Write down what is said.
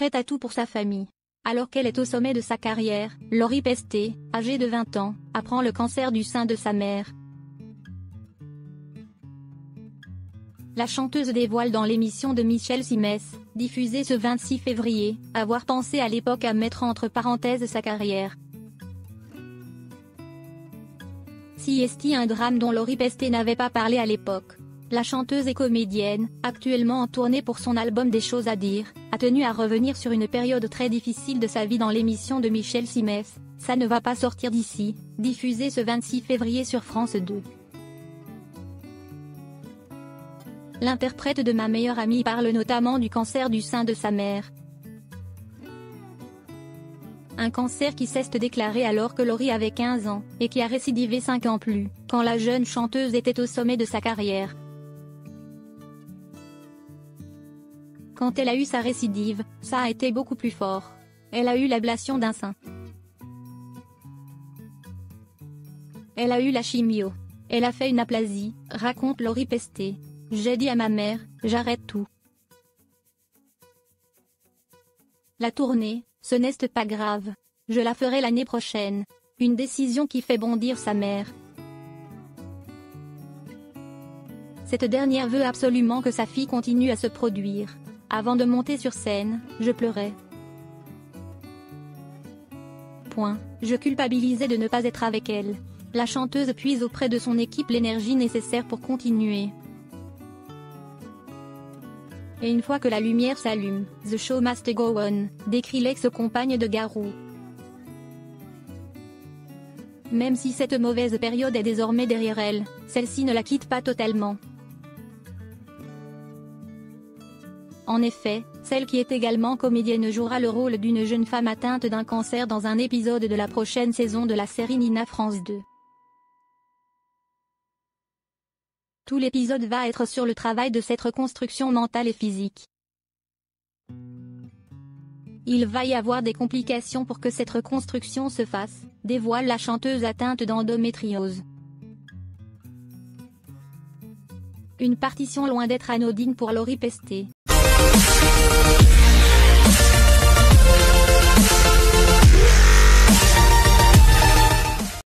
prête à tout pour sa famille. Alors qu'elle est au sommet de sa carrière, Lori Pesté, âgée de 20 ans, apprend le cancer du sein de sa mère. La chanteuse dévoile dans l'émission de Michel Simès, diffusée ce 26 février, avoir pensé à l'époque à mettre entre parenthèses sa carrière. Si est-il un drame dont Lori Pesté n'avait pas parlé à l'époque. La chanteuse et comédienne, actuellement en tournée pour son album Des choses à dire, a tenu à revenir sur une période très difficile de sa vie dans l'émission de Michel Simès, Ça ne va pas sortir d'ici, diffusée ce 26 février sur France 2. L'interprète de Ma meilleure amie parle notamment du cancer du sein de sa mère. Un cancer qui s'est déclaré alors que Lori avait 15 ans, et qui a récidivé 5 ans plus, quand la jeune chanteuse était au sommet de sa carrière. Quand elle a eu sa récidive, ça a été beaucoup plus fort. Elle a eu l'ablation d'un sein. Elle a eu la chimio. Elle a fait une aplasie, raconte Lori Pesté. J'ai dit à ma mère, j'arrête tout. La tournée, ce n'est pas grave. Je la ferai l'année prochaine. Une décision qui fait bondir sa mère. Cette dernière veut absolument que sa fille continue à se produire. Avant de monter sur scène, je pleurais. Je culpabilisais de ne pas être avec elle. La chanteuse puise auprès de son équipe l'énergie nécessaire pour continuer. Et une fois que la lumière s'allume, The show must go on, décrit l'ex-compagne de Garou. Même si cette mauvaise période est désormais derrière elle, celle-ci ne la quitte pas totalement. En effet, celle qui est également comédienne jouera le rôle d'une jeune femme atteinte d'un cancer dans un épisode de la prochaine saison de la série Nina France 2. Tout l'épisode va être sur le travail de cette reconstruction mentale et physique. Il va y avoir des complications pour que cette reconstruction se fasse, dévoile la chanteuse atteinte d'endométriose. Une partition loin d'être anodine pour Lori Pesté.